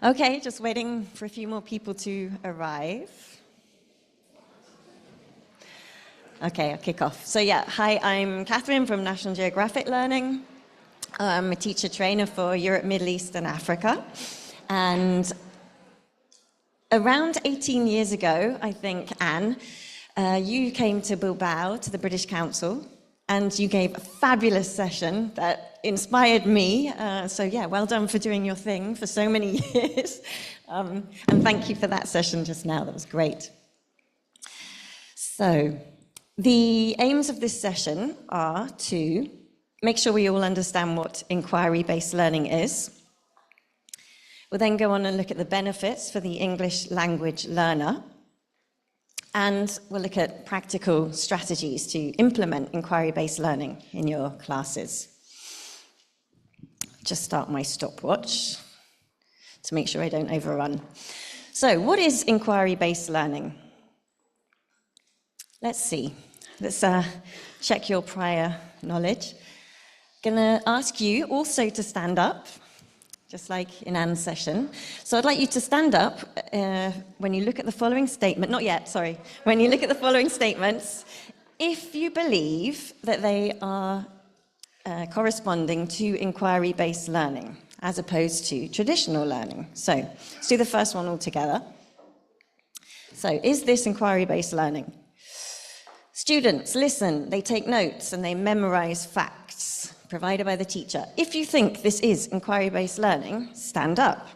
Okay, just waiting for a few more people to arrive. Okay, I'll kick off. So yeah, hi, I'm Catherine from National Geographic Learning. I'm a teacher trainer for Europe, Middle East and Africa. And around 18 years ago, I think, Anne, you came to Bilbao, to the British Council, and you gave a fabulous session that inspired me. So yeah, well done for doing your thing for so many years. And thank you for that session just now, that was great. So the aims of this session are to make sure we all understand what inquiry-based learning is. We'll then go on and look at the benefits for the English language learner. And we'll look at practical strategies to implement inquiry-based learning in your classes. Just start my stopwatch to make sure I don't overrun. So, what is inquiry-based learning? Let's see. Let's check your prior knowledge. I'm going to ask you also to stand up, just like in Anne's session. So I'd like you to stand up when you look at the following statement, not yet, sorry, when you look at the following statements, if you believe that they are corresponding to inquiry-based learning, as opposed to traditional learning. So let's do the first one all together. So, is this inquiry-based learning? Students listen, they take notes, and they memorize facts provided by the teacher. If you think this is inquiry-based learning, stand up.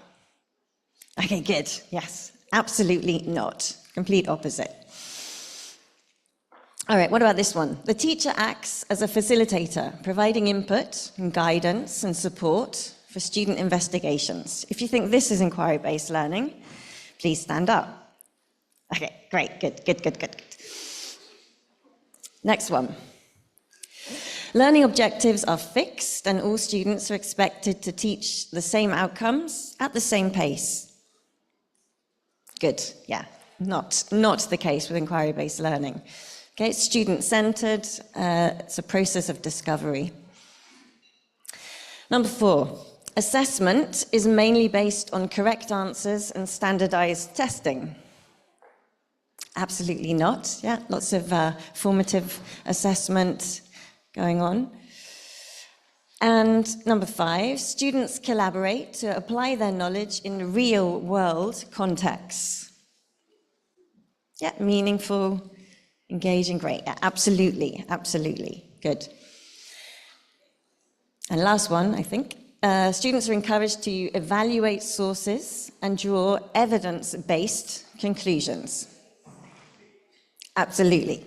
Okay, good. Yes, absolutely not. Complete opposite. All right, what about this one? The teacher acts as a facilitator, providing input and guidance and support for student investigations. If you think this is inquiry-based learning, please stand up. Okay, great, good. Next one. Learning objectives are fixed and all students are expected to teach the same outcomes at the same pace. Good, yeah, not the case with inquiry-based learning. Okay, it's student-centered, it's a process of discovery. Number 4, assessment is mainly based on correct answers and standardized testing. Absolutely not, yeah, lots of formative assessment going on. And number 5, students collaborate to apply their knowledge in real-world contexts. Yeah, meaningful, engaging, great, yeah, absolutely, good. And last one, I think, students are encouraged to evaluate sources and draw evidence-based conclusions. Absolutely,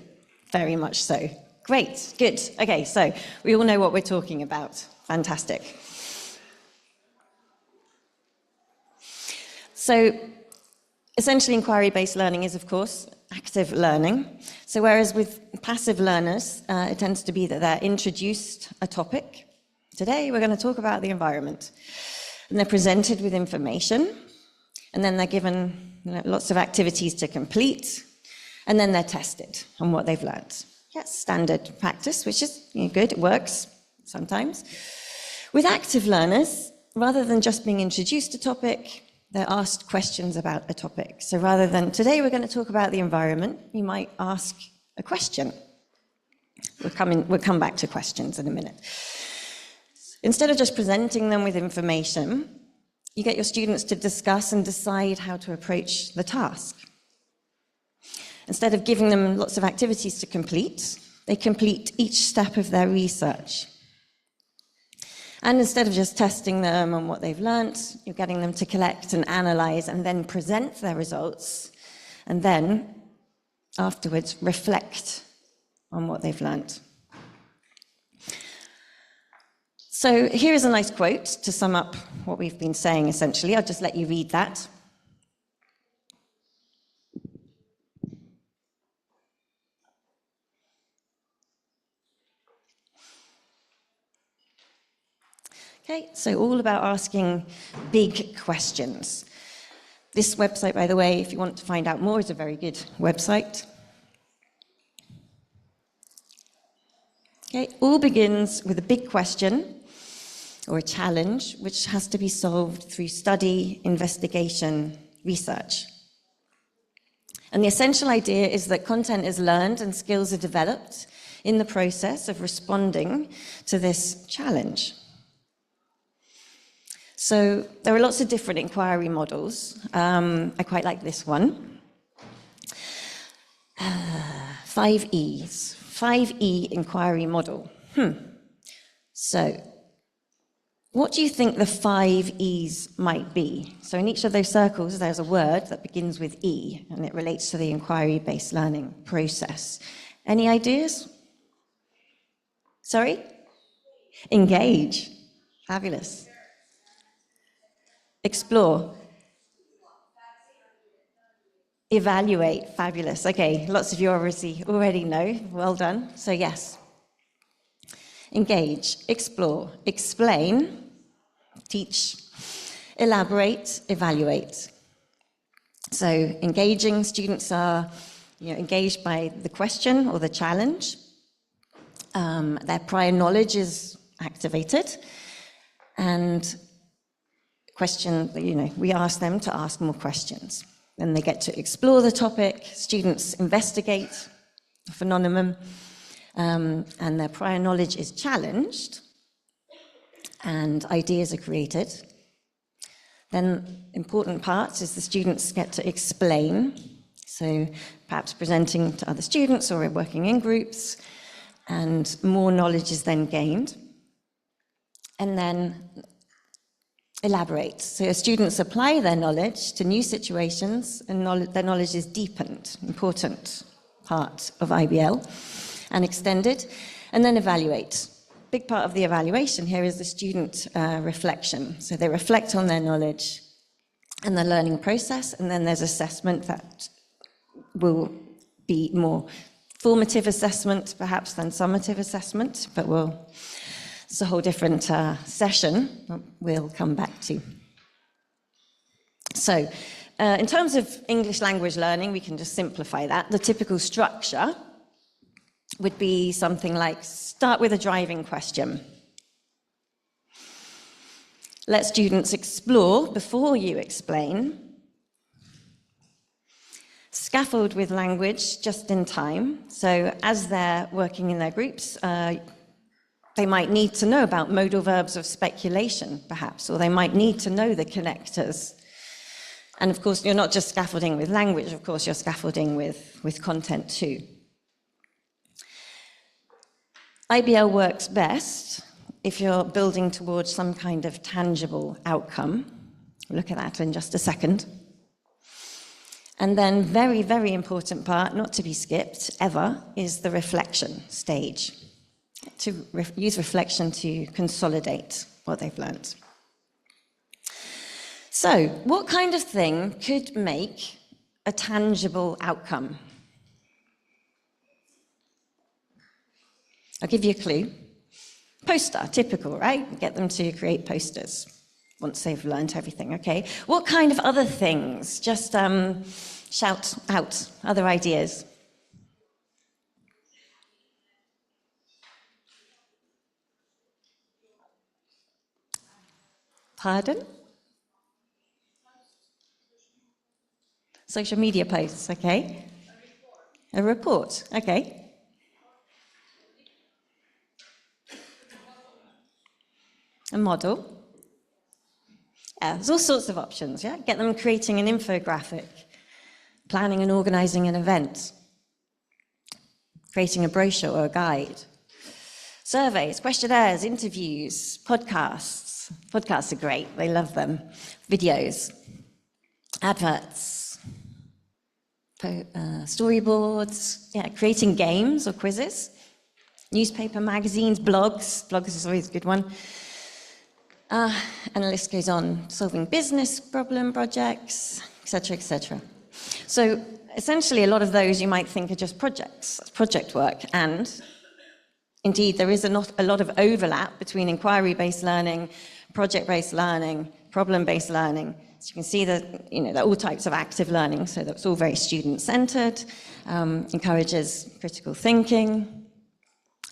very much so. Great, good. Okay, so we all know what we're talking about. Fantastic. So essentially inquiry-based learning is, of course, active learning. So whereas with passive learners, it tends to be that they're introduced a topic. Today we're going to talk about the environment. And they're presented with information, and then they're given lots of activities to complete, and then they're tested on what they've learned. Yes, standard practice, which is good, it works sometimes. With active learners, rather than just being introduced to a topic, they're asked questions about a topic. So rather than, today we're going to talk about the environment, you might ask a question. We'll come back to questions in a minute. Instead of just presenting them with information, you get your students to discuss and decide how to approach the task. Instead of giving them lots of activities to complete, they complete each step of their research. And instead of just testing them on what they've learnt, you're getting them to collect and analyze and then present their results, and then afterwards reflect on what they've learnt. So here is a nice quote to sum up what we've been saying essentially. I'll just let you read that. Okay, so all about asking big questions. This website, by the way, if you want to find out more, is a very good website. Okay, all begins with a big question, or a challenge, which has to be solved through study, investigation, research. And the essential idea is that content is learned and skills are developed in the process of responding to this challenge. So there are lots of different inquiry models. I quite like this one. 5 E's, 5E inquiry model. So what do you think the 5 E's might be? So in each of those circles, there's a word that begins with E, and it relates to the inquiry-based learning process. Any ideas? Sorry? Engage. Fabulous. Explore. Evaluate. Fabulous. Okay, lots of you already know. Well done. So yes. Engage, explore, explain, teach, elaborate, evaluate. So engaging, students are engaged by the question or the challenge. Their prior knowledge is activated, and we ask them to ask more questions. Then they get to explore the topic, students investigate the phenomenon, and their prior knowledge is challenged, and ideas are created. Then important part is the students get to explain, so perhaps presenting to other students or working in groups, and more knowledge is then gained. And then elaborate, so students apply their knowledge to new situations, and their knowledge is deepened, important part of IBL, and extended, and then evaluate. Big part of the evaluation here is the student reflection. So they reflect on their knowledge and the learning process, and then there's assessment that will be more formative assessment, perhaps, than summative assessment, but it's a whole different session we'll come back to. So in terms of English language learning, we can just simplify that. The typical structure would be something like, start with a driving question. Let students explore before you explain. Scaffold with language just in time. So as they're working in their groups, they might need to know about modal verbs of speculation, perhaps, or they might need to know the connectors. And of course, you're not just scaffolding with language, of course, you're scaffolding with content too. IBL works best if you're building towards some kind of tangible outcome. We'll look at that in just a second. And then very, very important part, not to be skipped ever, is the reflection stage. To use reflection to consolidate what they've learned. So, what kind of thing could make a tangible outcome? I'll give you a clue. Poster, typical, right? Get them to create posters once they've learned everything, okay? What kind of other things? Just shout out other ideas. Pardon? Social media posts, okay. A report, okay. A model. Yeah, there's all sorts of options, yeah? Get them creating an infographic, planning and organizing an event, creating a brochure or a guide. Surveys, questionnaires, interviews, podcasts. Podcasts are great, they love them. Videos, adverts, storyboards, yeah, creating games or quizzes, newspaper, magazines, blogs. Blogs is always a good one. And the list goes on, solving business problem projects, etc., etc. So essentially, a lot of those you might think are just projects, project work, and indeed there is a lot of overlap between inquiry-based learning, project-based learning, problem-based learning. So you can see that there are all types of active learning, so that's all very student-centered, encourages critical thinking,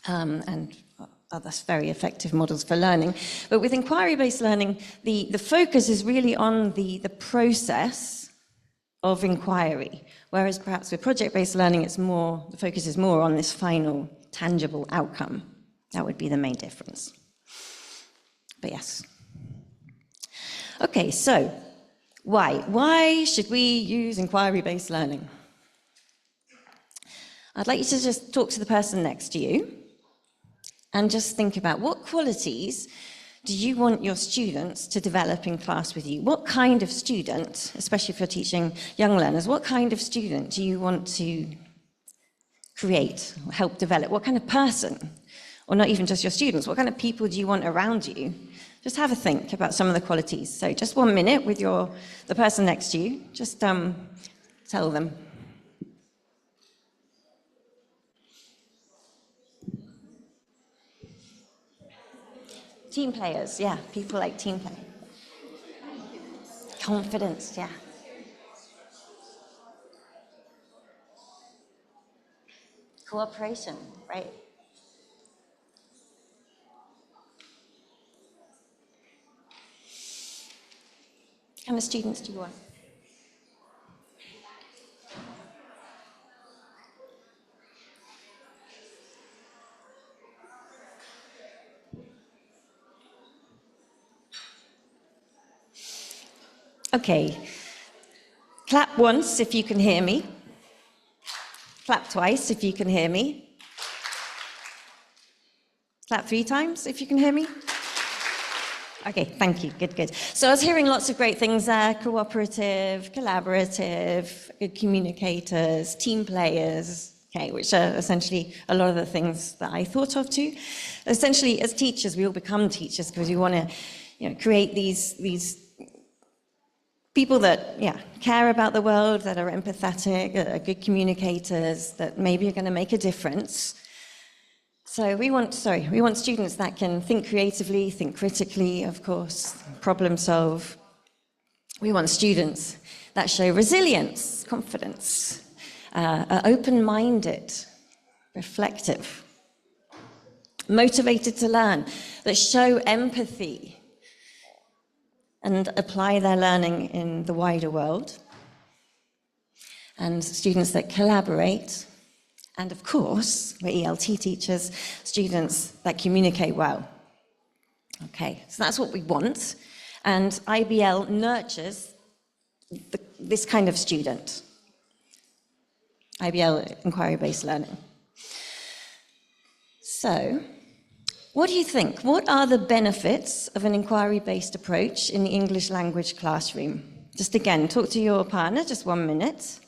and other very effective models for learning. But with inquiry-based learning, the focus is really on the process of inquiry, whereas perhaps with project-based learning, the focus is more on this final, tangible outcome. That would be the main difference. But yes. Okay, so why? Why should we use inquiry-based learning? I'd like you to just talk to the person next to you and just think about what qualities do you want your students to develop in class with you? What kind of student, especially if you're teaching young learners, what kind of student do you want to create, or help develop? What kind of person? Or not even just your students, what kind of people do you want around you? Just have a think about some of the qualities. So just 1 minute with the person next to you, just tell them. Team players, yeah, people like team play. Confidence, yeah. Cooperation, right? What kind of students do you want? Okay, clap once if you can hear me. Clap twice if you can hear me. Clap 3 times if you can hear me. Okay, thank you, good, good. So I was hearing lots of great things there, cooperative, collaborative, good communicators, team players, okay, which are essentially a lot of the things that I thought of too. Essentially, as teachers, we all become teachers because we want to create these people that, care about the world, that are empathetic, that are good communicators, that maybe are going to make a difference. So we want students that can think creatively, think critically, of course, problem solve. We want students that show resilience, confidence, are open-minded, reflective, motivated to learn, that show empathy, and apply their learning in the wider world, and students that collaborate, and of course, we're ELT teachers, students that communicate well. Okay, so that's what we want, and IBL nurtures this kind of student, IBL, inquiry-based learning. So, what do you think? What are the benefits of an inquiry-based approach in the English language classroom? Just again, talk to your partner, just 1 minute.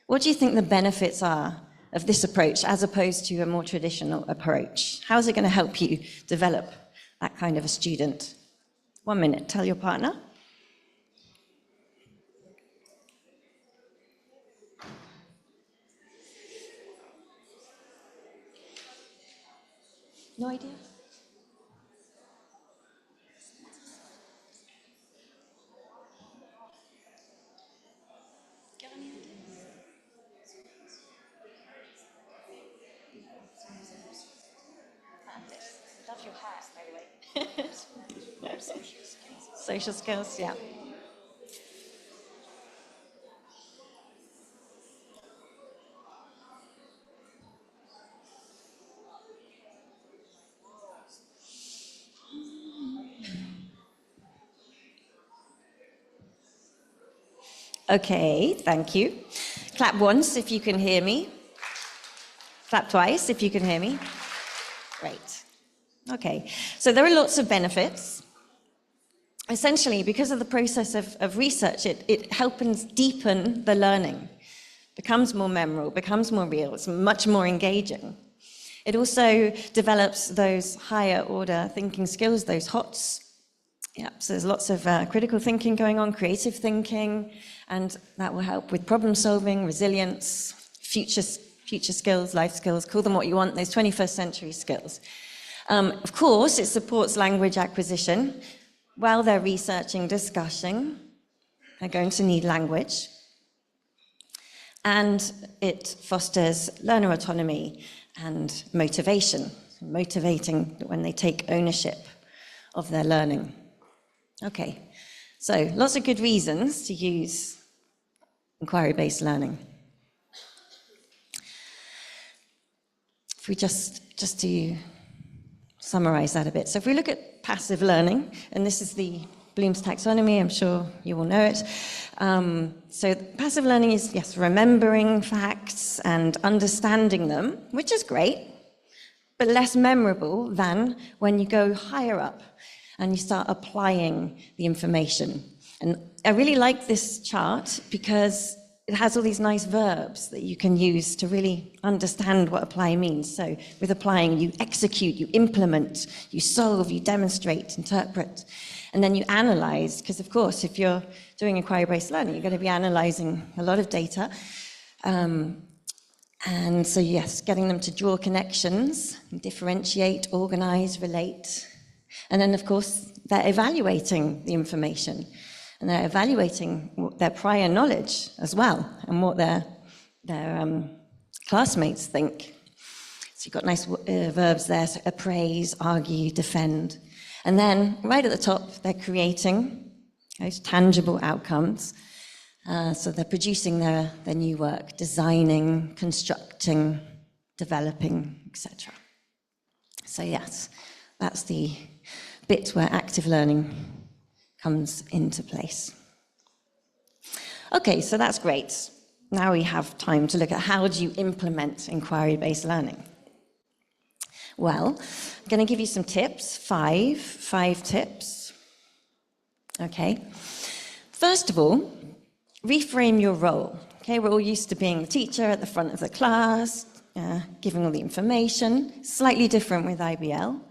What do you think the benefits are of this approach as opposed to a more traditional approach? How is it going to help you develop that kind of a student? 1 minute, tell your partner. No idea? Love your hat, by the way. Social skills, yeah. Okay, thank you. Clap once if you can hear me. Clap twice if you can hear me. Great. Okay, so there are lots of benefits. Essentially, because of the process of research, it helps deepen the learning, becomes more memorable, becomes more real, it's much more engaging. It also develops those higher order thinking skills, those HOTS. Yeah, so there's lots of critical thinking going on, creative thinking, and that will help with problem solving, resilience, future skills, life skills, call them what you want, those 21st century skills. Of course, it supports language acquisition. While they're researching, discussing, they're going to need language. And it fosters learner autonomy and motivation. motivating when they take ownership of their learning. Okay, so lots of good reasons to use inquiry-based learning. If we just to summarize that a bit. So if we look at passive learning, and this is the Bloom's taxonomy, I'm sure you all know it. So passive learning is, yes, remembering facts and understanding them, which is great, but less memorable than when you go higher up and you start applying the information. And I really like this chart because it has all these nice verbs that you can use to really understand what apply means. So with applying, you execute, you implement, you solve, you demonstrate, interpret, and then you analyze, because of course, if you're doing inquiry-based learning, you're going to be analyzing a lot of data. And so yes, getting them to draw connections, differentiate, organize, relate. And then of course, they're evaluating the information. And they're evaluating their prior knowledge as well, and what their classmates think. So you've got nice verbs there, so appraise, argue, defend. And then right at the top, they're creating those tangible outcomes. So they're producing their new work, designing, constructing, developing, etc. So yes, that's the bit where active learning comes into place. Okay, so that's great. Now we have time to look at how do you implement inquiry-based learning. Well, I'm going to give you some tips, five tips. Okay. First of all, reframe your role. Okay, we're all used to being the teacher at the front of the class, giving all the information. Slightly different with IBL.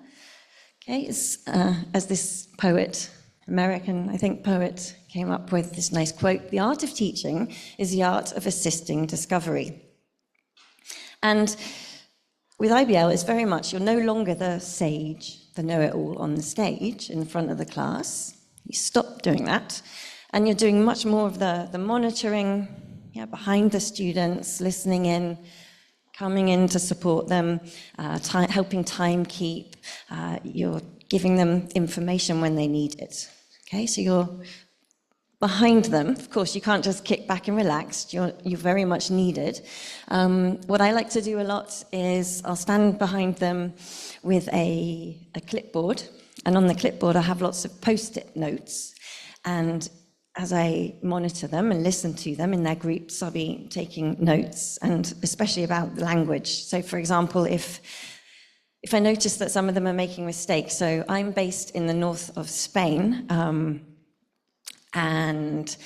Okay, it's, as this poet, American, I think, poet came up with this nice quote, "The art of teaching is the art of assisting discovery." And with IBL, it's very much, you're no longer the sage, the know-it-all on the stage in front of the class. You stop doing that, and you're doing much more of the monitoring, behind the students, listening in, coming in to support them, helping time keep. You're giving them information when they need it. Okay, so you're behind them. Of course, you can't just kick back and relax. You're very much needed. What I like to do a lot is I'll stand behind them with a clipboard, and on the clipboard I have lots of post-it notes. And as I monitor them and listen to them in their groups, I'll be taking notes, and especially about language. So, for example, if I notice that some of them are making mistakes, so I'm based in the north of Spain, and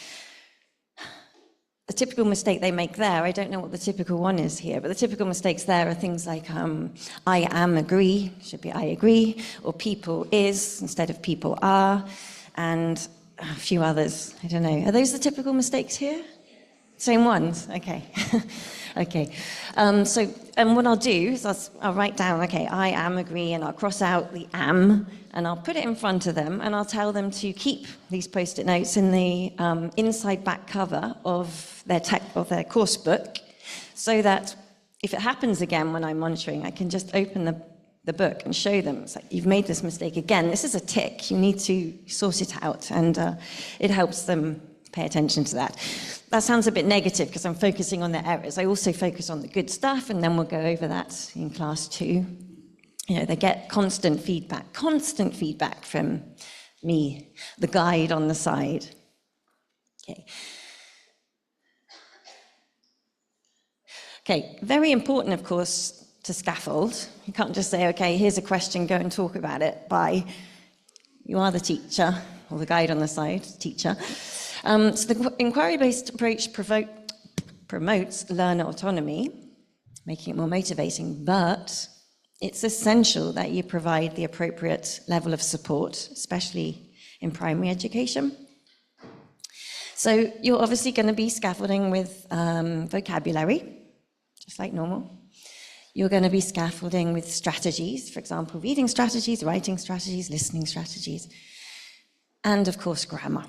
the typical mistake they make there, I don't know what the typical one is here, but the typical mistakes there are things like I am agree, should be I agree, or people is instead of people are, and a few others, I don't know. Are those the typical mistakes here? Same ones? Okay. Okay. And what I'll do is I'll write down, okay, I am agree, and I'll cross out the am, and I'll put it in front of them, and I'll tell them to keep these post-it notes in the inside back cover of their course book, so that if it happens again when I'm monitoring, I can just open the book and show them. It's like, you've made this mistake again. This is a tick. You need to sort it out, and it helps them pay attention to that. That sounds a bit negative because I'm focusing on the errors. I also focus on the good stuff, and then we'll go over that in class too. You know, they get constant feedback from me, the guide on the side. Okay. Okay, very important, of course, to scaffold. You can't just say, okay, here's a question, go and talk about it. Bye. You are the teacher, or the guide on the side, teacher. So the inquiry-based approach promotes learner autonomy, making it more motivating, but it's essential that you provide the appropriate level of support, especially in primary education. So you're obviously going to be scaffolding with vocabulary, just like normal. You're going to be scaffolding with strategies, for example, reading strategies, writing strategies, listening strategies, and of course, grammar.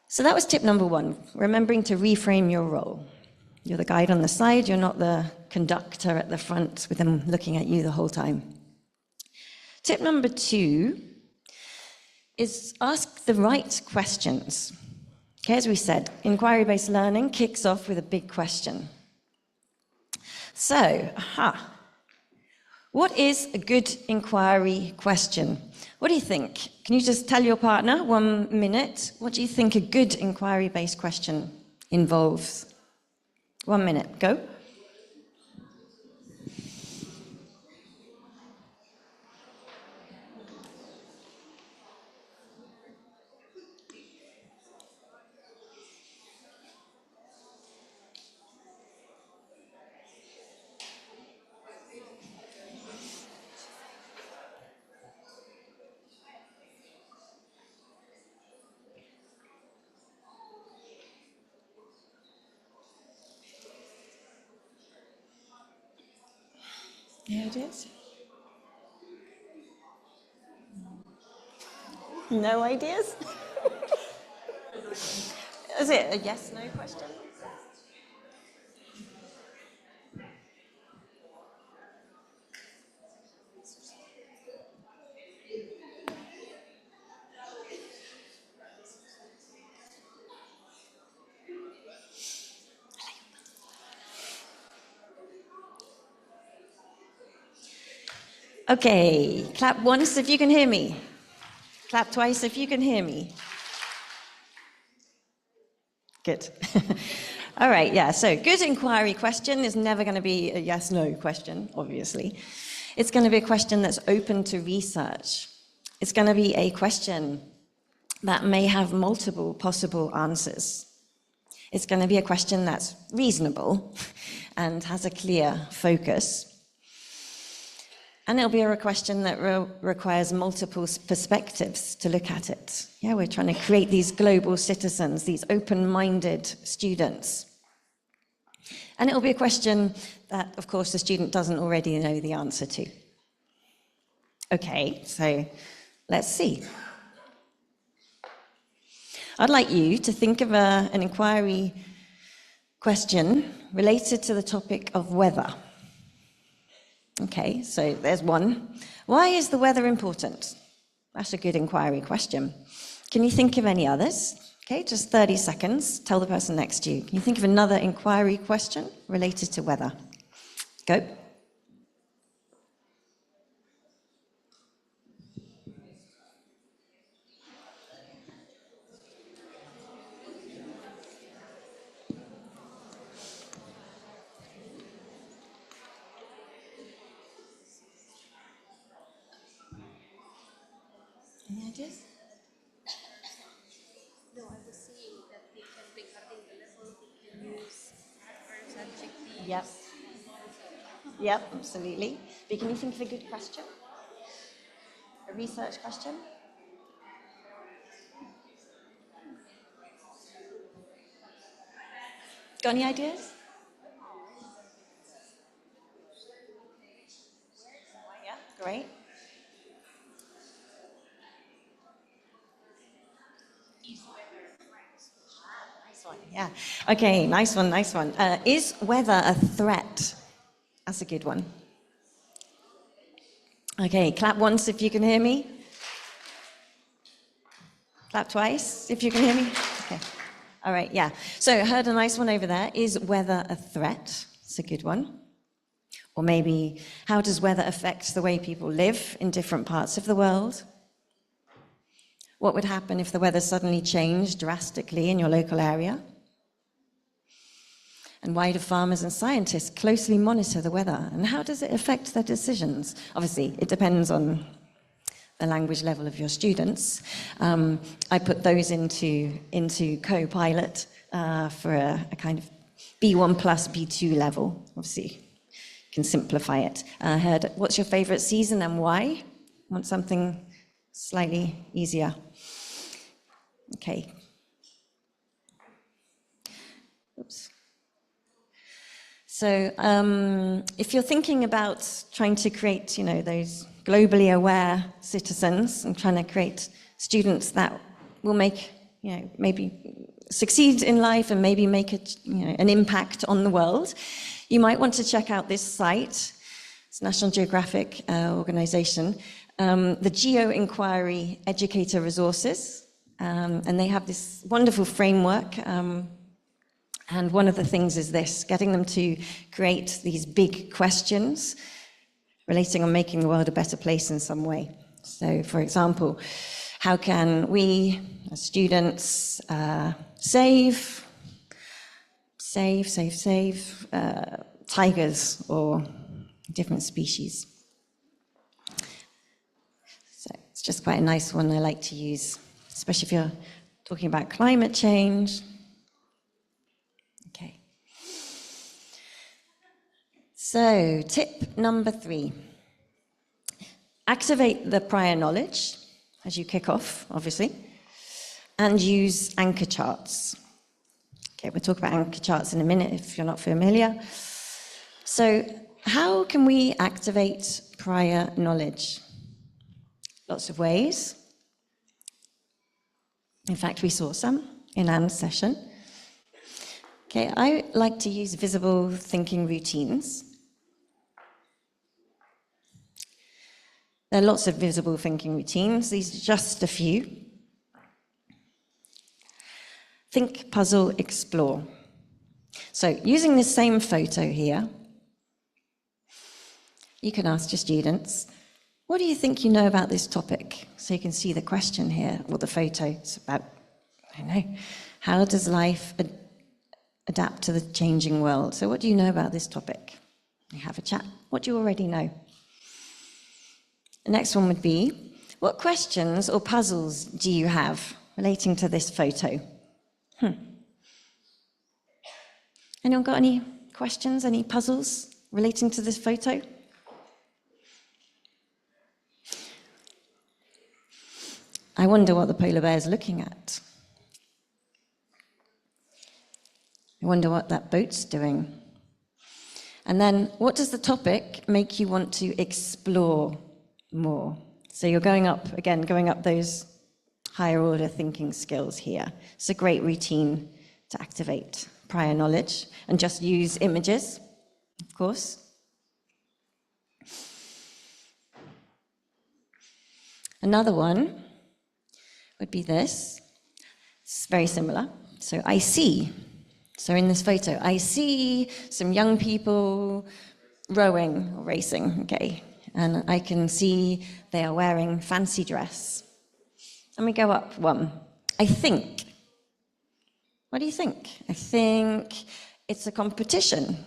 So that was tip number one, remembering to reframe your role. You're the guide on the side, you're not the conductor at the front with them looking at you the whole time. Tip number 2 is ask the right questions. Okay, as we said, inquiry-based learning kicks off with a big question. So, what is a good inquiry question? What do you think? Can you just tell your partner 1 minute? What do you think a good inquiry-based question involves? 1 minute, go. Any ideas? No ideas? Is it a yes-no question? Okay, clap once if you can hear me. Clap twice if you can hear me. Good. All right, yeah, so good inquiry question is never going to be a yes-no question, obviously. It's going to be a question that's open to research. It's going to be a question that may have multiple possible answers. It's going to be a question that's reasonable and has a clear focus. And it'll be a question that requires multiple perspectives to look at it. Yeah, we're trying to create these global citizens, these open-minded students. And it'll be a question that, of course, the student doesn't already know the answer to. Okay, so let's see. I'd like you to think of an inquiry question related to the topic of weather. Okay, so there's one. Why is the weather important? That's a good inquiry question. Can you think of any others? Okay, just 30 seconds. Tell the person next to you. Can you think of another inquiry question related to weather? Go. Any ideas? No, I was saying that they can, regarding the level, they can use adverbs, adjectives. Yep. Yep, absolutely. But can you think of a good question? A research question? Got any ideas? Yeah, great. Yeah. Okay, nice one, nice one. Is weather a threat? That's a good one. Okay, clap once if you can hear me. Clap twice if you can hear me. Okay. All right, yeah. So I heard a nice one over there. Is weather a threat? It's a good one. Or maybe, how does weather affect the way people live in different parts of the world? What would happen if the weather suddenly changed drastically in your local area? And why do farmers and scientists closely monitor the weather? And how does it affect their decisions? Obviously, it depends on the language level of your students. I put those into Copilot for a kind of B1 plus B2 level. Obviously, you can simplify it. I heard, what's your favorite season and why? Want something slightly easier. Okay. Oops. So if you're thinking about trying to create, those globally aware citizens and trying to create students that will make, maybe succeed in life and maybe make an impact on the world, you might want to check out this site. It's National Geographic organization, the Geo-Inquiry Educator Resources, and they have this wonderful framework. And one of the things is this, getting them to create these big questions relating on making the world a better place in some way. So, for example, how can we, as students, save tigers or different species? So it's just quite a nice one I like to use, especially if you're talking about climate change. Okay. So, tip number 3. Activate the prior knowledge as you kick off, obviously, and use anchor charts. Okay, we'll talk about anchor charts in a minute if you're not familiar. So, how can we activate prior knowledge? Lots of ways. In fact, we saw some in Anne's session. Okay, I like to use visible thinking routines. There are lots of visible thinking routines. These are just a few. Think, puzzle, explore. So, using this same photo here, you can ask your students, what do you think you know about this topic? So you can see the question here, or the photo. It's about, I don't know, how does life adapt to the changing world? So what do you know about this topic? You have a chat. What do you already know? The next one would be, what questions or puzzles do you have relating to this photo? Anyone got any questions, any puzzles relating to this photo? I wonder what the polar bear is looking at. I wonder what that boat's doing. And then, what does the topic make you want to explore more? So you're going up those higher order thinking skills here. It's a great routine to activate prior knowledge, and just use images, of course. Another one would be this. It's very similar. So I see. So in this photo, I see some young people rowing or racing, okay? And I can see they are wearing fancy dress. And we go up one. I think. What do you think? I think it's a competition.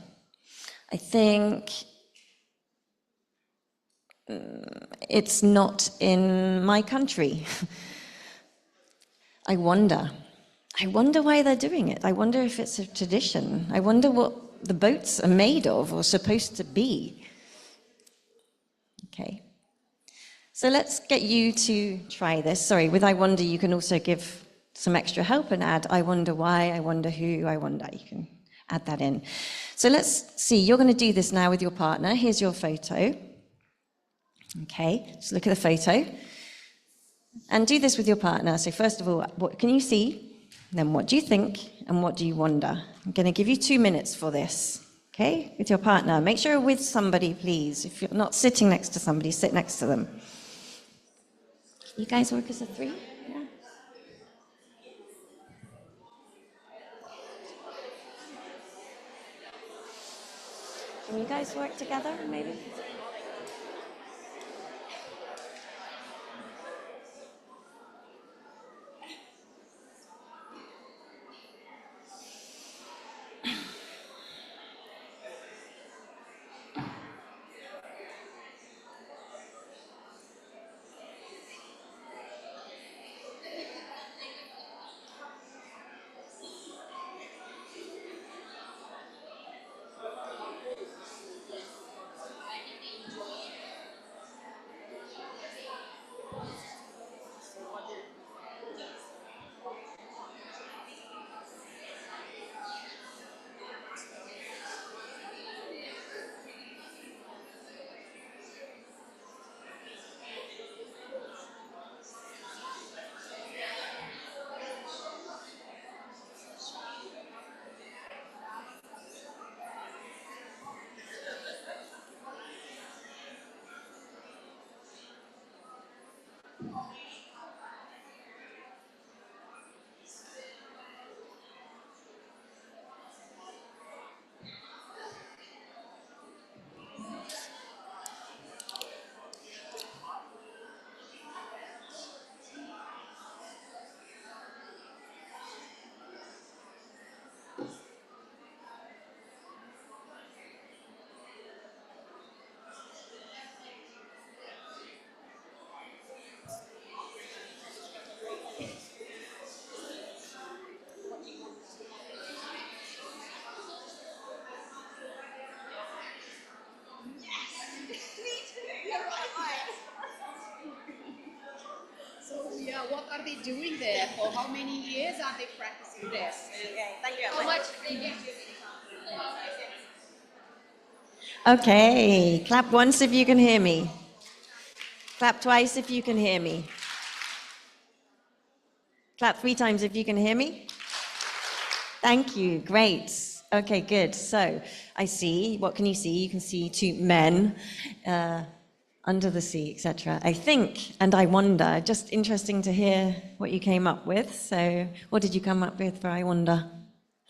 I think it's not in my country. I wonder why they're doing it. I wonder if it's a tradition. I wonder what the boats are made of or supposed to be. Okay. So let's get you to try this. Sorry, with I wonder, you can also give some extra help and add I wonder why, I wonder who, I wonder. You can add that in. So let's see. You're going to do this now with your partner. Here's your photo. Okay, so look at the photo. And do this with your partner. So first of all, what can you see? Then what do you think? And what do you wonder? I'm going to give you 2 minutes for this. Okay, with your partner. Make sure you're with somebody, please. If you're not sitting next to somebody, sit next to them. You guys work as a 3? Yeah. Can you guys work together, maybe? So yeah, what are they doing there? For how many years are they practicing this? Okay, thank you. How much they get? Okay, clap once if you can hear me. Clap twice if you can hear me. Clap 3 times if you can hear me. Thank you, great. Okay, good. So I see, what can you see? You can see 2 men under the sea, etc. I think, and I wonder, just interesting to hear what you came up with. So what did you come up with for I wonder?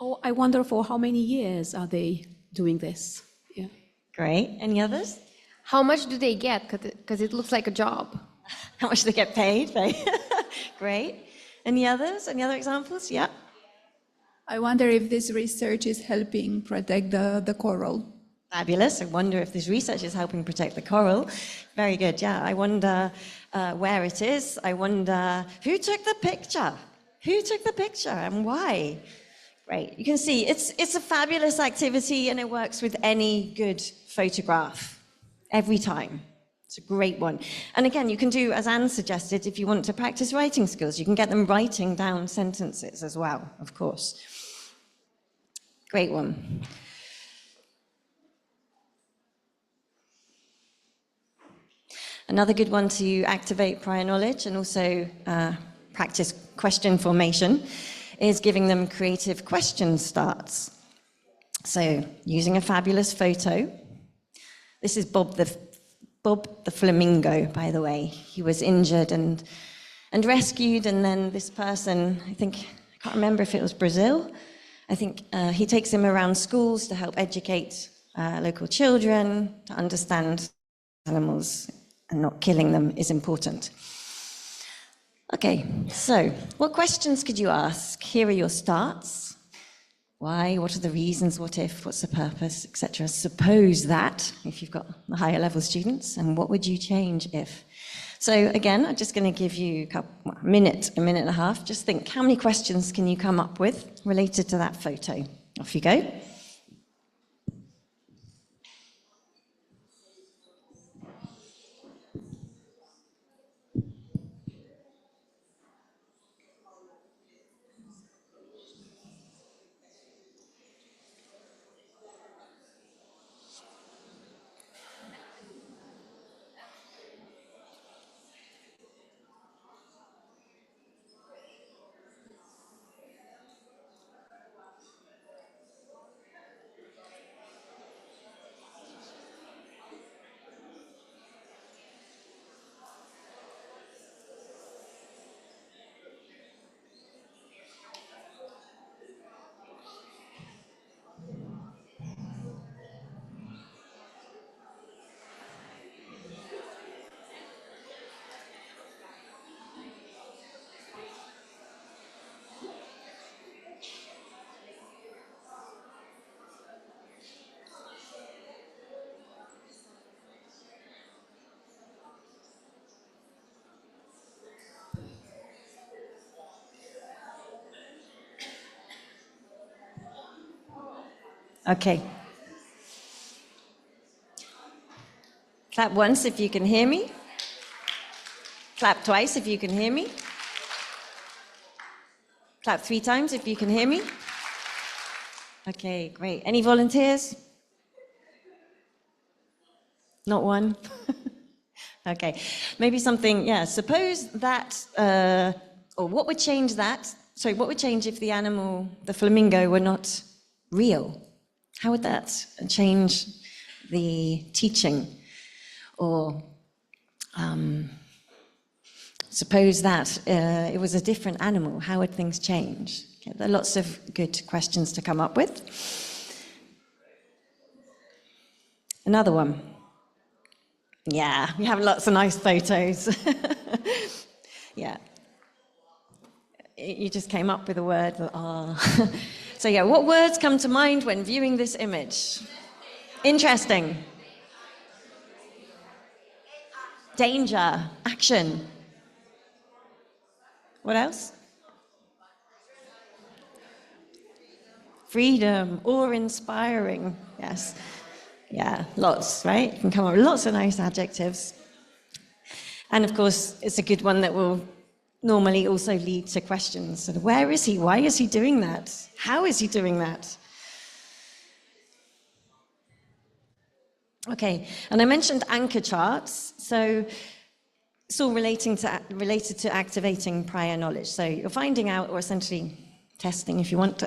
Oh, I wonder for how many years are they doing this? Yeah. Great. Any others? How much do they get? Because it looks like a job. How much they get paid? Great. Any others? Any other examples? Yeah. I wonder if this research is helping protect the coral. Fabulous. I wonder if this research is helping protect the coral. Very good. Yeah. I wonder where it is. I wonder who took the picture? Who took the picture and why? Great. You can see it's a fabulous activity and it works with any good photograph every time. It's a great one. And again, you can do, as Anne suggested, if you want to practice writing skills, you can get them writing down sentences as well, of course. Great one. Another good one to activate prior knowledge and also practice question formation is giving them creative question starts. So using a fabulous photo. This is Bob the flamingo, by the way. He was injured and rescued, and then this person, I can't remember if it was Brazil, I think he takes him around schools to help educate local children to understand animals and not killing them is important. Okay, so what questions could you ask? Here are your starts. Why? What are the reasons? What if? What's the purpose? Etc. Suppose that, if you've got the higher level students, and what would you change if? So again, I'm just going to give you a minute and a half. Just think, how many questions can you come up with related to that photo? Off you go. Okay. Clap once if you can hear me. Clap twice if you can hear me. Clap 3 times if you can hear me. Okay, great. Any volunteers? Not one? Okay, maybe something, yeah, suppose that, or what would change that? So what would change if the animal, the flamingo, were not real? How would that change the teaching? Or Suppose that it was a different animal, how would things change? Okay, there are lots of good questions to come up with. Another one. Yeah, we have lots of nice photos. Yeah. You just came up with a word. So yeah, what words come to mind when viewing this image? Interesting. Danger, action. What else? Freedom, awe-inspiring. Yes. Yeah, lots, right? You can come up with lots of nice adjectives. And of course, it's a good one that will normally also lead to questions. Sort of, where is he? Why is he doing that? How is he doing that? Okay, and I mentioned anchor charts. So it's all related to activating prior knowledge. So you're finding out, or essentially testing if you want,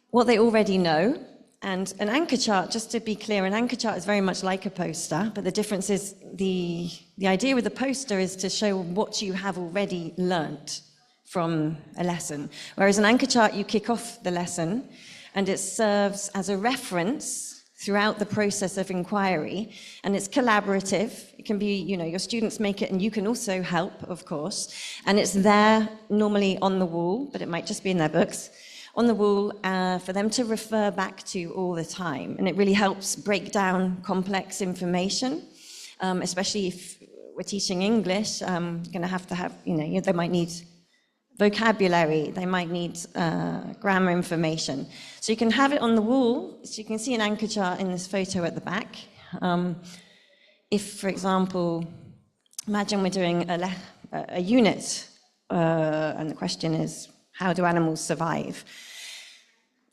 what they already know. And an anchor chart, just to be clear, an anchor chart is very much like a poster, but the difference is the idea with the poster is to show what you have already learnt from a lesson. Whereas an anchor chart, you kick off the lesson and it serves as a reference throughout the process of inquiry, and it's collaborative. It can be, your students make it and you can also help, of course, and it's there normally on the wall, but it might just be in their books, on the wall for them to refer back to all the time. And it really helps break down complex information, especially if we're teaching English. You're going to have, they might need vocabulary, they might need grammar information. So you can have it on the wall, so you can see an anchor chart in this photo at the back. If, for example, imagine we're doing a unit, and the question is, how do animals survive?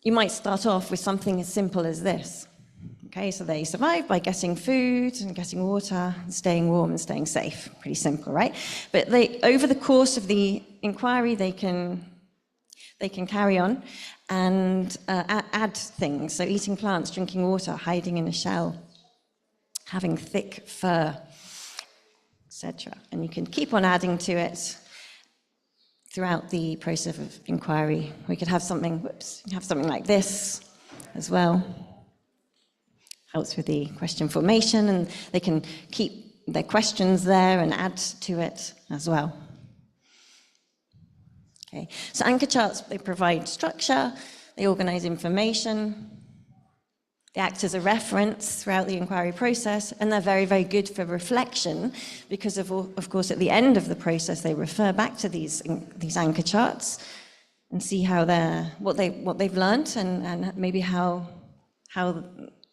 You might start off with something as simple as this. Okay, so they survive by getting food and getting water, and staying warm and staying safe. Pretty simple, right? But over the course of the inquiry, they can carry on and add things. So eating plants, drinking water, hiding in a shell, having thick fur, etc. And you can keep on adding to it throughout the process of inquiry. We could have something, like this as well. Helps with the question formation, and they can keep their questions there and add to it as well. Okay, so anchor charts, they provide structure, they organize information, they act as a reference throughout the inquiry process, and they're very, very good for reflection because, of course, at the end of the process, they refer back to these anchor charts and see how what they've learned and maybe how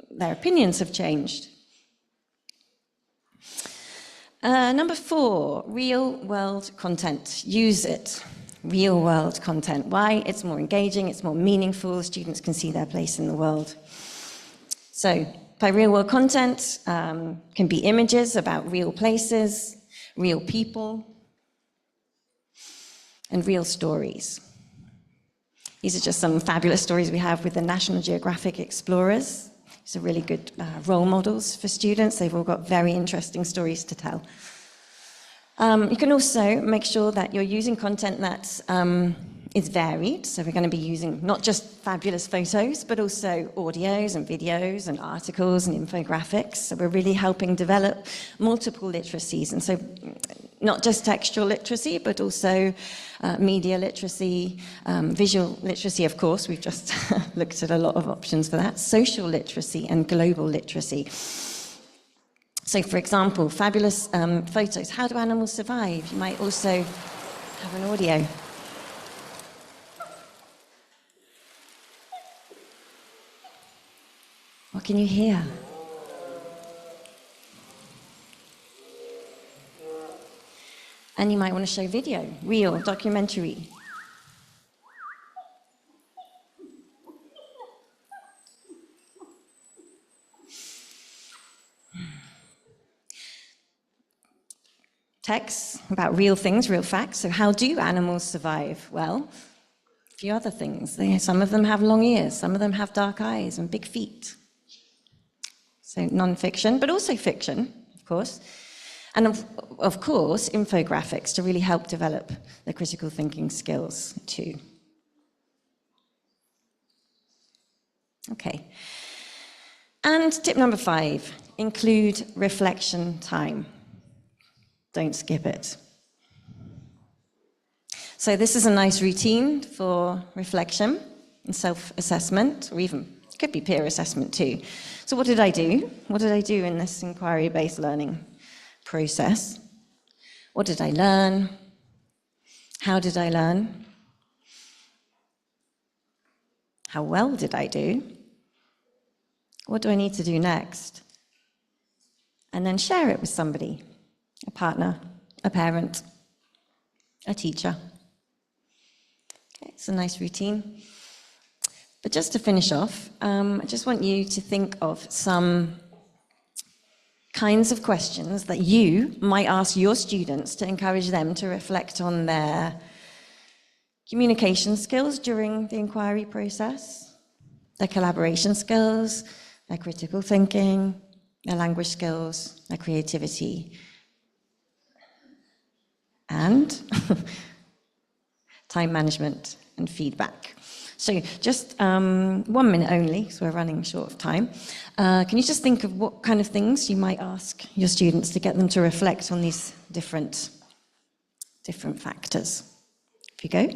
their opinions have changed. Number 4, real-world content. Use it. Real-world content. Why? It's more engaging, it's more meaningful, students can see their place in the world. So, by real-world content can be images about real places, real people, and real stories. These are just some fabulous stories we have with the National Geographic explorers. These are really good role models for students. They've all got very interesting stories to tell. You can also make sure that you're using content that is varied. So we're going to be using not just fabulous photos, but also audios and videos and articles and infographics. So we're really helping develop multiple literacies. And so not just textual literacy, but also media literacy, visual literacy, of course. We've just looked at a lot of options for that. Social literacy and global literacy. So, for example, fabulous photos. How do animals survive? You might also have an audio. What can you hear? And you might want to show video, real, documentary. Texts about real things, real facts. So how do animals survive? Well, a few other things. Some of them have long ears, some of them have dark eyes and big feet. So non-fiction, but also fiction, of course. And of course, infographics to really help develop the critical thinking skills too. Okay. And tip number 5, include reflection time. Don't skip it. So this is a nice routine for reflection and self-assessment, or even, it could be peer assessment too. So what did I do? What did I do in this inquiry-based learning process? What did I learn? How did I learn? How well did I do? What do I need to do next? And then share it with somebody, a partner, a parent, a teacher. Okay, it's a nice routine. But just to finish off, I just want you to think of some kinds of questions that you might ask your students to encourage them to reflect on their communication skills during the inquiry process, their collaboration skills, their critical thinking, their language skills, their creativity, and time management and feedback. So just 1 minute only, so we're running short of time. Can you just think of what kind of things you might ask your students to get them to reflect on these different factors? If you go.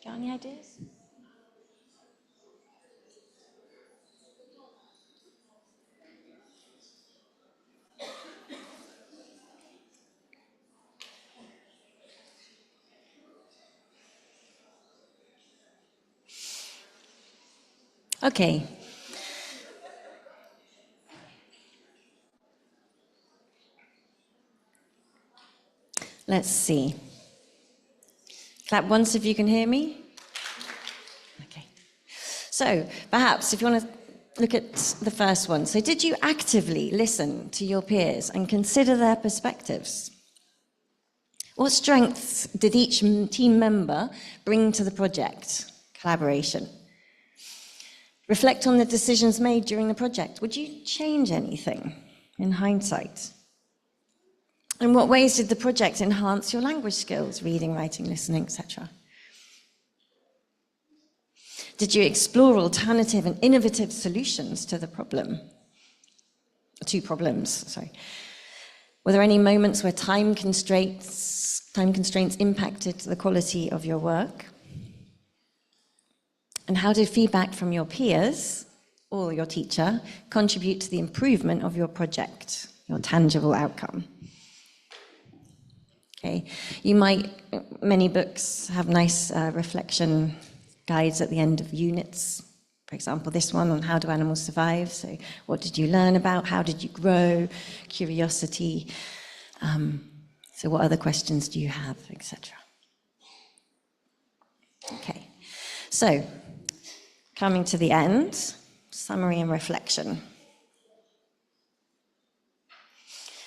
Got any ideas? Okay. Let's see. Clap once if you can hear me. Okay. So perhaps if you want to look at the first one. So did you actively listen to your peers and consider their perspectives? What strengths did each team member bring to the project? Collaboration. Reflect on the decisions made during the project. Would you change anything in hindsight? In what ways did the project enhance your language skills, reading, writing, listening, etc.? Did you explore alternative and innovative solutions to the problem? Two problems, sorry. Were there any moments where time constraints impacted the quality of your work? And how did feedback from your peers or your teacher contribute to the improvement of your project, your tangible outcome? Okay, many books have nice reflection guides at the end of units. For example, this one on how do animals survive? So what did you learn about? How did you grow? Curiosity. So what other questions do you have, etc. Okay, so coming to the end, summary and reflection.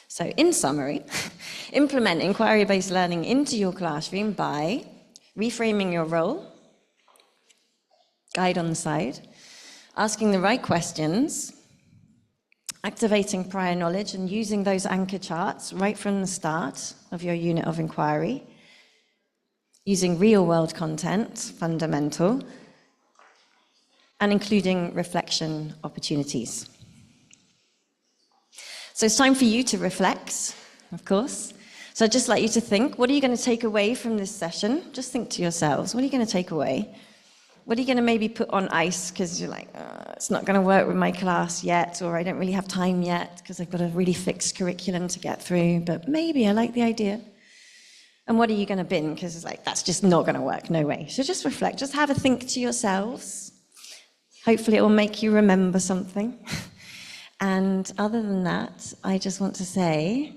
So in summary, implement inquiry-based learning into your classroom by reframing your role, guide on the side, asking the right questions, activating prior knowledge and using those anchor charts right from the start of your unit of inquiry, using real-world content, fundamental, and including reflection opportunities. So it's time for you to reflect, of course. So I'd just like you to think, what are you going to take away from this session? Just think to yourselves, what are you going to take away? What are you going to maybe put on ice because you're like, it's not going to work with my class yet, or I don't really have time yet because I've got a really fixed curriculum to get through, but maybe I like the idea. And what are you going to bin? Because it's like, that's just not going to work, no way. So just reflect, just have a think to yourselves. Hopefully it will make you remember something. And other than that, I just want to say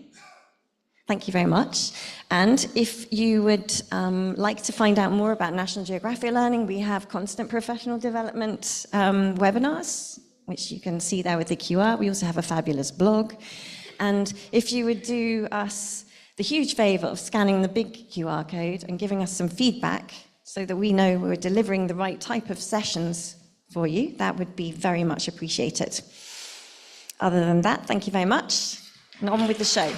thank you very much. And if you would like to find out more about National Geographic Learning, we have constant professional development webinars, which you can see there with the QR. We also have a fabulous blog. And if you would do us the huge favor of scanning the big QR code and giving us some feedback so that we know we're delivering the right type of sessions for you, that would be very much appreciated. Other than that, thank you very much, and on with the show.